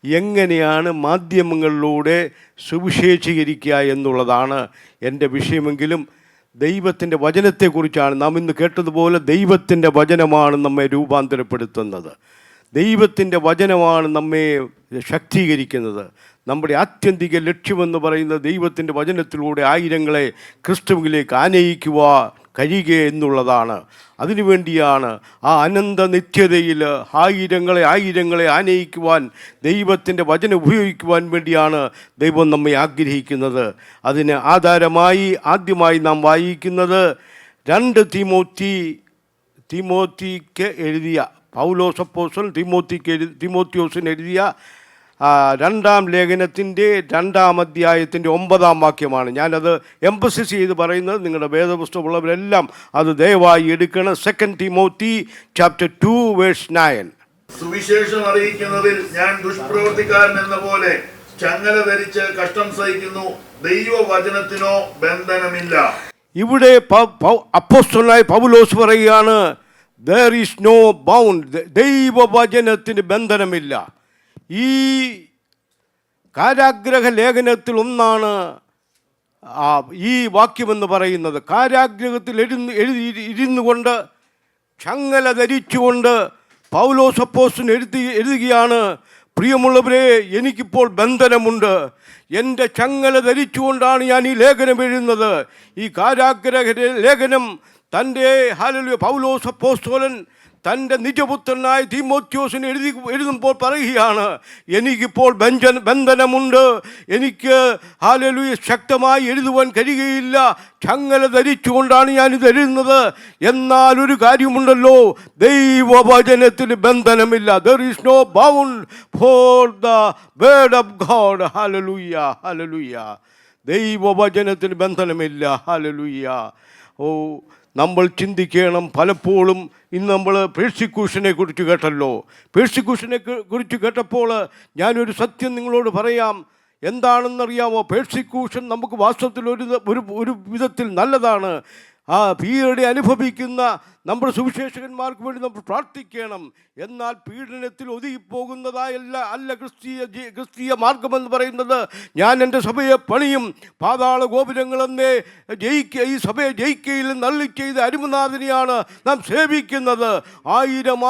എങ്ങനെയാണ് മാധ്യമങ്ങളിലൂടെ സുവിശേഷീകരിക്കുക എന്നുള്ളതാണ് എൻ്റെ വിഷയമെങ്കിലും ദൈവത്തിൻ്റെ വചനത്തെക്കുറിച്ചാണ് നാം ഇന്ന് കേട്ടതുപോലെ. ദൈവത്തിൻ്റെ വചനമാണ് നമ്മെ രൂപാന്തരപ്പെടുത്തുന്നത്. ദൈവത്തിൻ്റെ വചനമാണ് നമ്മെ ശക്തീകരിക്കുന്നത്. നമ്മുടെ ആത്യന്തിക ലക്ഷ്യമെന്ന് പറയുന്നത് ദൈവത്തിൻ്റെ വചനത്തിലൂടെ ആയിരങ്ങളെ ക്രിസ്തുവിലേക്ക് ആനയിക്കുക കഴിയുക എന്നുള്ളതാണ്. അതിനുവേണ്ടിയാണ് ആ അനന്ത നിത്യതയിൽ ആയിരങ്ങളെ ആനയിക്കുവാൻ ദൈവത്തിൻ്റെ വചനം ഉപയോഗിക്കുവാൻ വേണ്ടിയാണ് ദൈവം നമ്മെ ആഗ്രഹിക്കുന്നത്. അതിന് ആധാരമായി ആദ്യമായി നാം വായിക്കുന്നത് 2 തീമോത്തിക്ക് എഴുതിയ പൗലോസ് അപ്പോസ്തലൻ തീമോത്തിയോസിന് എഴുതിയ 2-ാം ലേഖനത്തിൻ്റെ 2-ാം അധ്യായത്തിൻ്റെ 9-ാം വാക്യമാണ്. ഞാനത് എംഫസിസ് ചെയ്ത് പറയുന്നത്. നിങ്ങളുടെ വേദപുസ്തകമുള്ളവരെല്ലാം അത് ദയവായി എടുക്കണം. 2 തിമോത്തി chapter 2 verse 9. സുവിശേഷം അറിയിക്കുന്നതിൽ ഞാൻ ദുഷ്പ്രവർത്തിക്കാരൻ എന്ന പോലെ ചങ്ങല ധരിച്ച് കഷ്ടം സഹിക്കുന്നു, ദൈവവചനത്തിനോ ബന്ധനമില്ല. ഇവിടെ അപ്പോസ്തലനായ പൗലോസ് പറയുകയാണ്, there is no bound. ദൈവവചനത്തിന് ബന്ധനമില്ല. ഈ കാരാഗ്രഹ ലേഖനത്തിൽ ഒന്നാണ് ഈ വാക്യമെന്ന് പറയുന്നത്. കാരാഗ്രഹത്തിൽ ഇരുന്നു കൊണ്ട് ചങ്ങല ധരിച്ചുകൊണ്ട് പൗലോസ് അപ്പോസ്തലൻ എഴുതുകയാണ്, പ്രിയമുള്ളവരെ, എനിക്കിപ്പോൾ ബന്ധനമുണ്ട്. എൻ്റെ ചങ്ങല ധരിച്ചുകൊണ്ടാണ് ഞാൻ ഈ ലേഖനം എഴുതുന്നത്. ഈ കാരാഗ്രഹ ലേഖനം തൻ്റെ പൗലോസ് അപ്പോസ്തലൻ തൻ്റെ നിജപുത്രനായ തീമോത്തിയോസിന് എഴുതുമ്പോൾ പറയുകയാണ്, എനിക്കിപ്പോൾ ബന്ധനമുണ്ട്, എനിക്ക് ശക്തമായി എഴുതുവാൻ കഴിയുകയില്ല, ചങ്ങല ധരിച്ചുകൊണ്ടാണ് ഞാനിത് എഴുതുന്നത്. എന്നാൽ ഒരു കാര്യമുണ്ടല്ലോ, ദൈവവചനത്തിന് ബന്ധനമില്ല. There is no bound for the word of God. Hallelujah, hallelujah. ദൈവവചനത്തിന് ബന്ധനമില്ല. ഹല്ലേലൂയ. നമ്മൾ ചിന്തിക്കണം. പലപ്പോഴും ഇന്ന് നമ്മൾ പേഴ്സിക്യൂഷനെ കുറിച്ച് കേട്ടല്ലോ. പേഴ്സിക്യൂഷനെ കുറിച്ച് കേട്ടപ്പോൾ ഞാനൊരു സത്യം നിങ്ങളോട് പറയാം. എന്താണെന്നറിയാമോ? പേഴ്സിക്യൂഷൻ നമുക്ക് വാസ്തവത്തിൽ ഒരു വിധത്തിൽ നല്ലതാണ്. ആ പീഡന അനുഭവിക്കുന്ന നമ്മുടെ സുവിശേഷകന്മാർക്ക് വേണ്ടി നമ്മൾ പ്രാർത്ഥിക്കണം. എന്നാൽ പീഡനത്തിൽ ഒതുങ്ങിപ്പോകുന്നതായല്ല ക്രിസ്തീയ മാർഗമെന്ന് പറയുന്നത്. ഞാൻ എൻ്റെ സഭയെ പണിയും, പാതാള ഗോപുരങ്ങളെന്നേ ഈ സഭയെ ജയിക്കയിൽ നള്ളി ചെയ്ത അരുമനാഥനെയാണ് നാം സേവിക്കുന്നത്. ആയിരം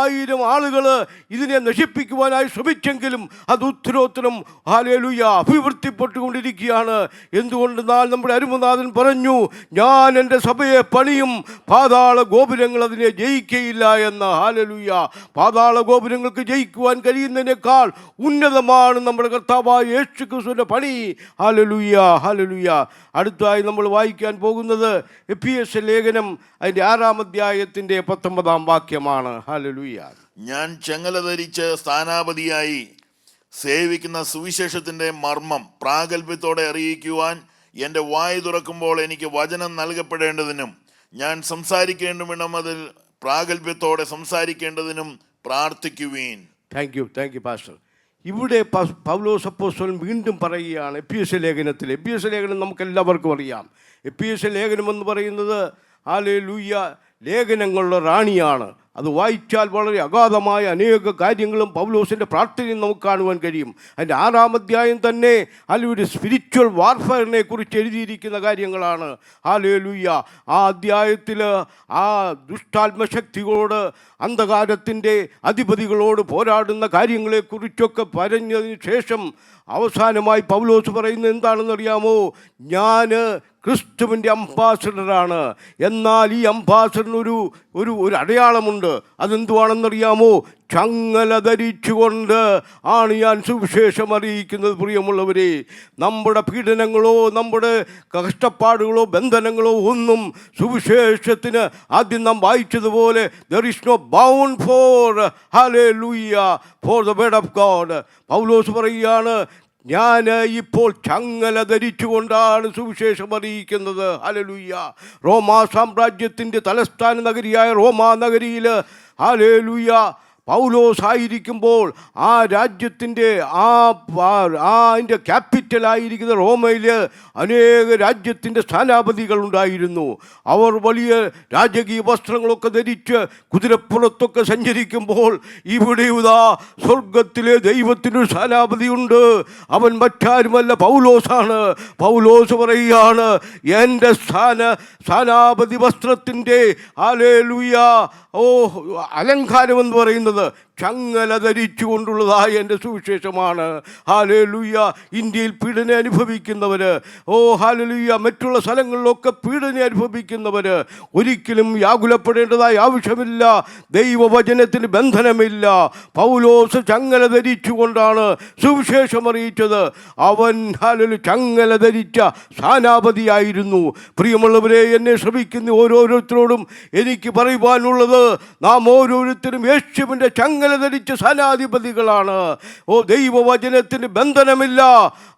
ആളുകൾ ഇതിനെ നശിപ്പിക്കുവാനായി ശ്രമിച്ചെങ്കിലും അത് ഉത്തരോത്തരം ഹല്ലേലൂയ അഭിവൃദ്ധിപ്പെട്ടുകൊണ്ടിരിക്കുകയാണ്. എന്തുകൊണ്ടെന്നാൽ നമ്മുടെ അരുമനാഥൻ പറഞ്ഞു, ഞാൻ എൻ്റെ സഭയെ പണിയും, പാതാള ഗോപുരങ്ങൾ അതിനെ ജയിക്കയില്ല എന്ന്. ഹല്ലേലൂയ. പാതാള ഗോപുരങ്ങൾക്ക് ജയിക്കുവാൻ കഴിയുന്നതിനേക്കാൾ ഉന്നതമാണ് നമ്മുടെ കർത്താവായ യേശു ക്രിസ്തുവിൻ്റെ പണി. Hallelujah, hallelujah. അടുത്തായി നമ്മൾ വായിക്കാൻ പോകുന്നത് എഫെസ്യ ലേഖനം അതിൻ്റെ 6-ാം അധ്യായത്തിൻ്റെ 19-ാം വാക്യമാണ്. ഹല്ലേലൂയ. ഞാൻ ചങ്ങല ധരിച്ച് സ്ഥാനാപതിയായി സേവിക്കുന്ന സുവിശേഷത്തിൻ്റെ മർമ്മം പ്രാഗൽഭ്യത്തോടെ അറിയിക്കുവാൻ എൻ്റെ വായ് തുറക്കുമ്പോൾ എനിക്ക് വചനം നൽകപ്പെടേണ്ടതിനും ഞാൻ സംസാരിക്കേണ്ടും അതിൽ പ്രാഗൽഭ്യത്തോടെ സംസാരിക്കേണ്ടതിനും പ്രാർത്ഥിക്കുവീൻ. Thank you pastor. ഇവിടെ പൗലോസ് അപ്പോസ്തലൻ വീണ്ടും പറയുകയാണ് എഫെസ്യ ലേഖനം നമുക്കെല്ലാവർക്കും അറിയാം. എഫെസ്യ ലേഖനം എന്ന് പറയുന്നത് ഹല്ലേലൂയ ലേഖനങ്ങളുടെ റാണിയാണ്. അത് വായിച്ചാൽ വളരെ അഗാധമായ അനേക കാര്യങ്ങളും പൗലോസിൻ്റെ പ്രാർത്ഥനയും നമുക്ക് കാണുവാൻ കഴിയും. അതിൻ്റെ 6-ാം അധ്യായം തന്നെ ഹല്ലേലൂയ സ്പിരിച്വൽ വാർഫെയറിനെ കുറിച്ച് എഴുതിയിരിക്കുന്ന കാര്യങ്ങളാണ്. ഹല്ലേലൂയ. ആ അധ്യായത്തിൽ ആ ദുഷ്ടാത്മശക്തികളോട്, അന്ധകാരത്തിൻ്റെ അധിപതികളോട് പോരാടുന്ന കാര്യങ്ങളെക്കുറിച്ചൊക്കെ പറഞ്ഞതിന് ശേഷം അവസാനമായി പൗലോസ് പറയുന്നത് എന്താണെന്നറിയാമോ? ഞാൻ ക്രിസ്തുവിൻ്റെ അംബാസഡറാണ്. എന്നാൽ ഈ അംബാസഡറിന് ഒരു അടയാളമുണ്ട്. അതെന്തുവാണെന്നറിയാമോ? ചങ്ങല ധരിച്ചുകൊണ്ട് ആണ് ഞാൻ സുവിശേഷം അറിയിക്കുന്നത്. പ്രിയമുള്ളവരെ, നമ്മുടെ പീഡനങ്ങളോ നമ്മുടെ കഷ്ടപ്പാടുകളോ ബന്ധനങ്ങളോ ഒന്നും സുവിശേഷത്തിന് ആദ്യം നാം വായിച്ചതുപോലെ there is no bound for hallelujah for the word of God. പൗലോസ് പറയുകയാണ്, ഞാൻ ഇപ്പോൾ ചങ്ങല ധരിച്ചുകൊണ്ടാണ് സുവിശേഷം അറിയിക്കുന്നത്. ഹല്ലേലൂയ. റോമാ സാമ്രാജ്യത്തിൻ്റെ തലസ്ഥാന നഗരിയായ റോമാ നഗരിയിൽ ഹല്ലേലൂയ പൗലോസ് ആയിരിക്കുമ്പോൾ ആ രാജ്യത്തിൻ്റെ അതിൻ്റെ ക്യാപിറ്റലായിരിക്കുന്ന റോമയിൽ അനേക രാജ്യത്തിൻ്റെ സ്ഥാനാപതികൾ ഉണ്ടായിരുന്നു. അവർ വലിയ രാജകീയ വസ്ത്രങ്ങളൊക്കെ ധരിച്ച് കുതിരപ്പുറത്തൊക്കെ സഞ്ചരിക്കുമ്പോൾ ഇവിടെ ഇതാ സ്വർഗത്തിലെ ദൈവത്തിനൊരു സ്ഥാനാപതിയുണ്ട്. അവൻ മറ്റാരുമല്ല, പൗലോസാണ്. പൗലോസ് പറയുകയാണ്, എൻ്റെ സ്ഥാനാപതി വസ്ത്രത്തിൻ്റെ ഹല്ലേലൂയ അലങ്കാരം എന്ന് പറയുന്നത് ചങ്ങല ധരിച്ചുകൊണ്ടുള്ളതായ എൻ്റെ സുവിശേഷമാണ്. ഹല്ലേലൂയ. ഇന്ത്യയിൽ പീഡന അനുഭവിക്കുന്നവർ, ഹല്ലേലൂയ, മറ്റുള്ള സ്ഥലങ്ങളിലൊക്കെ പീഡന അനുഭവിക്കുന്നവർ ഒരിക്കലും വ്യാകുലപ്പെടേണ്ടതായ ആവശ്യമില്ല. ദൈവവചനത്തിന് ബന്ധനമില്ല. പൗലോസ് ചങ്ങല ധരിച്ചുകൊണ്ടാണ് സുവിശേഷം അറിയിച്ചത്. അവൻ ഹല്ലേലൂയ ചങ്ങല ധരിച്ച സ്ഥാനാപതിയായിരുന്നു. പ്രിയമുള്ളവരെ, എന്നെ ശ്രമിക്കുന്ന ഓരോരുത്തരോടും എനിക്ക് പറയുവാനുള്ളത്, നാം ഓരോരുത്തരും യേശുവിൻ്റെ ചങ്ങല ധരിച്ച സ്ഥാനാധിപതികളാണ്. ദൈവവചനത്തിന് ബന്ധനമില്ല,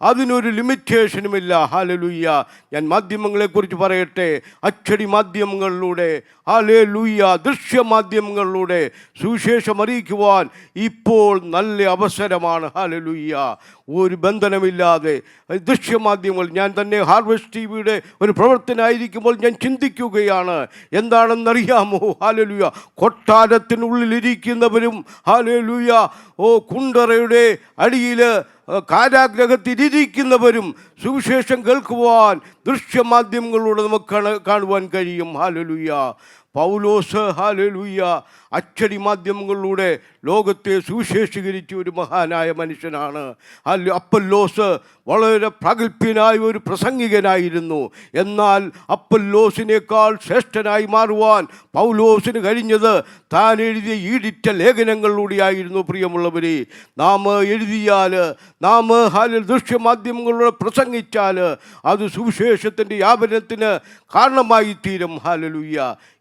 അതിനൊരു ലിമിറ്റേഷനുമില്ല. ഹല്ലേലൂയ. ഞാൻ മാധ്യമങ്ങളെക്കുറിച്ച് പറയട്ടെ. അച്ചടി മാധ്യമങ്ങളിലൂടെ, ഹല്ലേലൂയ, ദൃശ്യമാധ്യമങ്ങളിലൂടെ സുവിശേഷം അറിയിക്കുവാൻ ഇപ്പോൾ നല്ല അവസരമാണ്. ഹല്ലേലൂയ. ഒരു ബന്ധനമില്ലാതെ ദൃശ്യമാധ്യമങ്ങൾ, ഞാൻ തന്നെ ഹാർവസ്റ്റ് ടി വിയുടെ ഒരു പ്രവർത്തനമായിരിക്കുമ്പോൾ ഞാൻ ചിന്തിക്കുകയാണ്, എന്താണെന്നറിയാമോ? ഹല്ലേലൂയ. കൊട്ടാരത്തിനുള്ളിലിരിക്കുന്നവരും, ഹല്ലേലൂയ, കുണ്ടറയുടെ അടിയിൽ കാരാഗ്രഹത്തിലിരിക്കുന്നവരും സുവിശേഷം കേൾക്കുവാൻ ദൃശ്യമാധ്യമങ്ങളിലൂടെ നമുക്ക് കാണുവാൻ കഴിയും. ഹല്ലേലൂയ. പൗലോസ്, ഹല്ലേലൂയ, അച്ചടി മാധ്യമങ്ങളിലൂടെ ലോകത്തെ സുവിശേഷീകരിച്ച ഒരു മഹാനായ മനുഷ്യനാണ്. അപ്പല്ലോസ് വളരെ പ്രഗത്ഭനായ ഒരു പ്രസംഗികനായിരുന്നു. എന്നാൽ അപ്പല്ലോസിനേക്കാൾ ശ്രേഷ്ഠനായി മാറുവാൻ പൗലോസിന് കഴിഞ്ഞത് താൻ എഴുതിയ ഈടിറ്റ ലേഖനങ്ങളിലൂടെയായിരുന്നു. പ്രിയമുള്ളവരെ, നാം എഴുതിയാൽ, നാം ദൃശ്യമാധ്യമങ്ങളിലൂടെ പ്രസംഗിച്ചാൽ അത് സുവിശേഷത്തിൻ്റെ വ്യാപനത്തിന് കാരണമായി തീരും. ഹല്ലേലൂയ.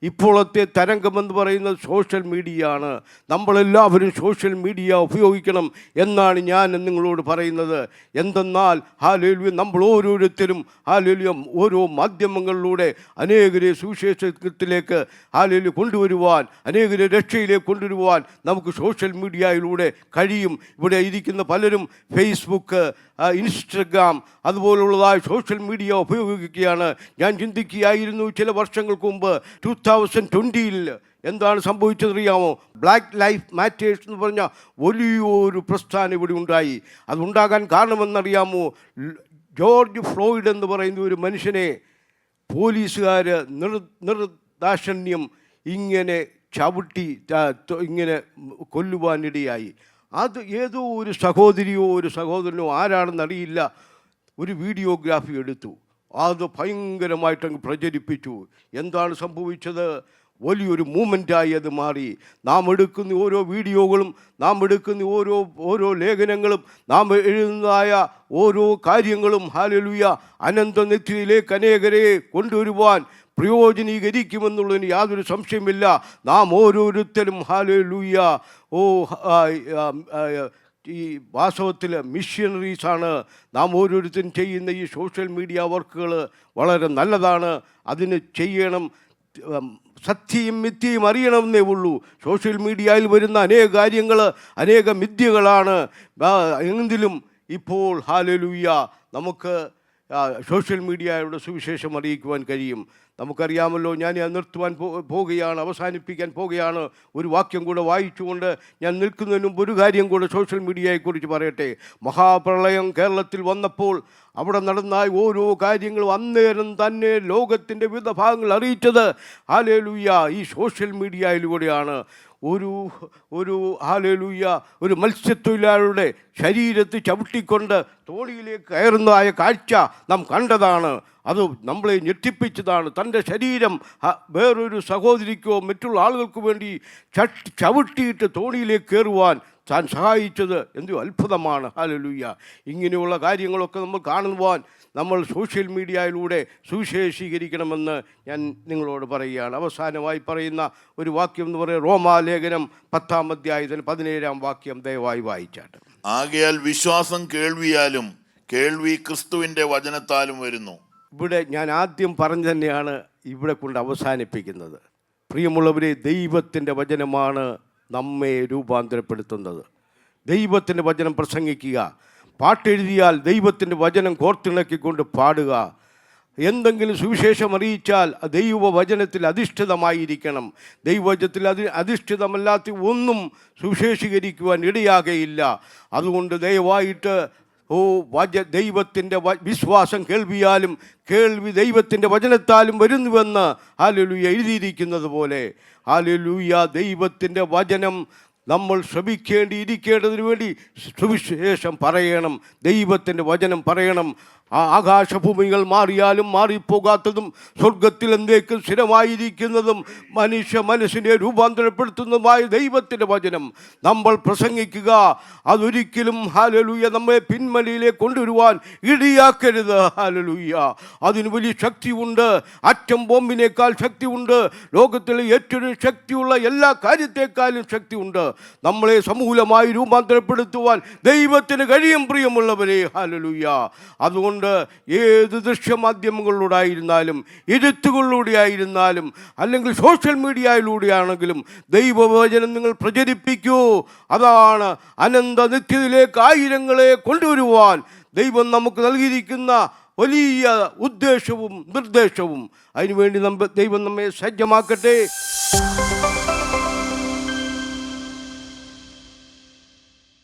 ഇപ്പോഴത്തെ തരംഗമെന്ന് പറയുന്നത് സോഷ്യൽ മീഡിയ ആണ്. നമ്മളെല്ലാവരും സോഷ്യൽ മീഡിയ ഉപയോഗിക്കണം എന്നാണ് ഞാൻ നിങ്ങളോട് പറയുന്നത്. എന്തെന്നാൽ ഹല്ലേലൂയ, നമ്മൾ ഓരോരുത്തരും ഹല്ലേലൂയ ഓരോ മാധ്യമങ്ങളിലൂടെ അനേകരെ സുവിശേഷത്തിലേക്ക് ഹല്ലേലൂയ കൊണ്ടുവരുവാൻ, അനേകരെ രക്ഷയിലേക്ക് കൊണ്ടുവരുവാൻ നമുക്ക് സോഷ്യൽ മീഡിയയിലൂടെ കഴിയും. ഇവിടെ ഇരിക്കുന്ന പലരും ഫേസ്ബുക്ക്, ഇൻസ്റ്റഗ്രാം അതുപോലുള്ളതായ സോഷ്യൽ മീഡിയ ഉപയോഗിക്കുകയാണ്. ഞാൻ ചിന്തിക്കുകയായിരുന്നു, ചില വർഷങ്ങൾക്ക് മുമ്പ് 2020 എന്താണ് സംഭവിച്ചതറിയാമോ? ബ്ലാക്ക് ലൈഫ് മാറ്റേഴ്സ് എന്ന് പറഞ്ഞ വലിയൊരു പ്രസ്ഥാനം ഇവിടെ ഉണ്ടായി. അതുണ്ടാകാൻ കാരണമെന്നറിയാമോ? ജോർജ് ഫ്ലോയിഡ് എന്ന് പറയുന്ന ഒരു മനുഷ്യനെ പോലീസുകാർ നിർദാക്ഷിണ്യം ഇങ്ങനെ ചവിട്ടി ഇങ്ങനെ കൊല്ലുവാനിടയായി. അത് ഏതോ ഒരു സഹോദരിയോ ഒരു സഹോദരനോ ആരാണെന്നറിയില്ല, ഒരു വീഡിയോഗ്രാഫി എടുത്തു, അത് ഭയങ്കരമായിട്ടങ്ങ് പ്രചരിപ്പിച്ചു. എന്താണ് സംഭവിച്ചത്? വലിയൊരു മൂവ്മെൻറ്റായി അത് മാറി. നാം എടുക്കുന്ന ഓരോ വീഡിയോകളും, നാം എടുക്കുന്ന ഓരോ ലേഖനങ്ങളും, നാം എഴുതുന്നതായ ഓരോ കാര്യങ്ങളും ഹല്ലേലൂയ അനന്തനിത്യയിലേക്ക് അനേകരെ കൊണ്ടുവരുവാൻ പ്രയോജനീകരിക്കുമെന്നുള്ളതിന് യാതൊരു സംശയമില്ല. നാം ഓരോരുത്തരും ഹല്ലേലൂയ ഈ വാസ്തവത്തിൽ മിഷനറീസാണ്. നാം ഓരോരുത്തരും ചെയ്യുന്ന ഈ സോഷ്യൽ മീഡിയ വർക്കുകൾ വളരെ നല്ലതാണ്. അതിന് ചെയ്യണം. സത്യവും മിഥ്യയും അറിയണമെന്നേ ഉള്ളൂ. സോഷ്യൽ മീഡിയയിൽ വരുന്ന അനേക കാര്യങ്ങൾ അനേക മിഥ്യകളാണ്. എങ്കിലും ഇപ്പോൾ ഹല്ലേലൂയ നമുക്ക് സോഷ്യൽ മീഡിയയുടെ സുവിശേഷം അറിയിക്കുവാൻ കഴിയും. നമുക്കറിയാമല്ലോ, ഞാൻ നിർത്തുവാൻ പോവുകയാണ്, അവസാനിപ്പിക്കാൻ പോവുകയാണ്. ഒരു വാക്യം കൂടെ വായിച്ചുകൊണ്ട് ഞാൻ നിൽക്കുന്നതിന് മുമ്പ് ഒരു കാര്യം കൂടെ സോഷ്യൽ മീഡിയയെക്കുറിച്ച് പറയട്ടെ. മഹാപ്രളയം കേരളത്തിൽ വന്നപ്പോൾ അവിടെ നടന്ന ഓരോ കാര്യങ്ങളും അന്നേരം തന്നെ ലോകത്തിൻ്റെ വിവിധ ഭാഗങ്ങൾ അറിയിച്ചത് ഹല്ലേലൂയ ഈ സോഷ്യൽ മീഡിയയിലൂടെയാണ്. ഒരു ഹല്ലേലൂയ ഒരു മത്സ്യത്തൊഴിലാളിയുടെ ശരീരത്ത് ചവിട്ടിക്കൊണ്ട് തോണിയിലേക്ക് കയറുന്നതായ കാഴ്ച നാം കണ്ടതാണ്. അത് നമ്മളെ ഞെട്ടിപ്പിച്ചതാണ്. തൻ്റെ ശരീരം വേറൊരു സഹോദരിക്കോ മറ്റുള്ള ആളുകൾക്ക് വേണ്ടി ചവിട്ടിയിട്ട് തോണിയിലേക്ക് കയറുവാൻ താൻ സഹായിച്ചത് എന്തോ അത്ഭുതമാണ്. ഹല്ലേലൂയ. ഇങ്ങനെയുള്ള കാര്യങ്ങളൊക്കെ നമ്മൾ കാണുവാൻ നമ്മൾ സോഷ്യൽ മീഡിയയിലൂടെ സുവിശേഷീകരിക്കണമെന്ന് ഞാൻ നിങ്ങളോട് പറയുകയാണ്. അവസാനമായി പറയുന്ന ഒരു വാക്യം എന്ന് പറയുന്നത് റോമാലേഖനം 10-ാം അധ്യായത്തിന് 17-ാം വാക്യം ദയവായി വായിച്ചാട്ട്. ആകയാൽ വിശ്വാസം കേൾവിയാലും കേൾവി ക്രിസ്തുവിൻ്റെ വചനത്താലും വരുന്നു. ഇവിടെ ഞാൻ ആദ്യം പറഞ്ഞു തന്നെയാണ് ഇവിടെ കൊണ്ട് അവസാനിപ്പിക്കുന്നത്. പ്രിയമുള്ളവരെ, ദൈവത്തിൻ്റെ വചനമാണ് നമ്മെ രൂപാന്തരപ്പെടുത്തുന്നത്. ദൈവത്തിൻ്റെ വചനം പ്രസംഗിക്കുക, പാട്ടെഴുതിയാൽ ദൈവത്തിൻ്റെ വചനം കോർത്തിണക്കിക്കൊണ്ട് പാടുക. എന്തെങ്കിലും സുവിശേഷം അറിയിച്ചാൽ ദൈവവചനത്തിൽ അധിഷ്ഠിതമായിരിക്കണം. ദൈവവചനത്തിൽ അധിഷ്ഠിതമല്ലാത്ത ഒന്നും സുവിശേഷീകരിക്കുവാൻ ഇടയാകയില്ല. അതുകൊണ്ട് ദയവായിട്ട് ദൈവത്തിൻ്റെ വിശ്വാസം കേൾവിയാലും കേൾവി ദൈവത്തിൻ്റെ വചനത്താലും വരുന്നുവെന്ന് ഹല്ലേലൂയ എഴുതിയിരിക്കുന്നത് പോലെ ഹല്ലേലൂയ ദൈവത്തിൻ്റെ വചനം നമ്മൾ ശ്രമിക്കേണ്ടിയിരിക്കേണ്ടതിന് വേണ്ടി സുവിശേഷം പറയണം, ദൈവത്തിൻ്റെ വചനം പറയണം. ആകാശഭൂമികൾ മാറിയാലും മാറിപ്പോകാത്തതും സ്വർഗത്തിൽ എന്തേക്കും സ്ഥിരമായിരിക്കുന്നതും മനുഷ്യ മനസ്സിനെ രൂപാന്തരപ്പെടുത്തുന്നതുമായ ദൈവത്തിൻ്റെ വചനം നമ്മൾ പ്രസംഗിക്കുക. അതൊരിക്കലും ഹല്ലേലൂയ നമ്മെ പിന്മലയിലേക്ക് കൊണ്ടുവരുവാൻ ഇടയാക്കരുത്. ഹല്ലേലൂയ അതിന് വലിയ ശക്തിയുണ്ട്. അറ്റം ബോംബിനേക്കാൾ ശക്തിയുണ്ട്. ലോകത്തിലെ ഏറ്റവും ശക്തിയുള്ള എല്ലാ കാര്യത്തെക്കാളും ശക്തിയുണ്ട്. നമ്മളെ സമൂലമായി രൂപാന്തരപ്പെടുത്തുവാൻ ദൈവത്തിന് കഴിയും. പ്രിയമുള്ളവരെ, ഹല്ലേലൂയ അതുകൊണ്ട് ഏത് ദൃശ്യമാധ്യമങ്ങളിലൂടെ ആയിരുന്നാലും എഴുത്തുകളിലൂടെ ആയിരുന്നാലും അല്ലെങ്കിൽ സോഷ്യൽ മീഡിയയിലൂടെയാണെങ്കിലും ദൈവവചനം നിങ്ങൾ പ്രചരിപ്പിക്കൂ. അതാണ് അനന്ത നിത്യത്തിലേക്ക് ആയിരങ്ങളെ കൊണ്ടുവരുവാൻ ദൈവം നമുക്ക് നൽകിയിരിക്കുന്ന വലിയ ഉദ്ദേശവും നിർദ്ദേശവും. അതിനുവേണ്ടി ദൈവം നമ്മെ സജ്ജമാക്കട്ടെ.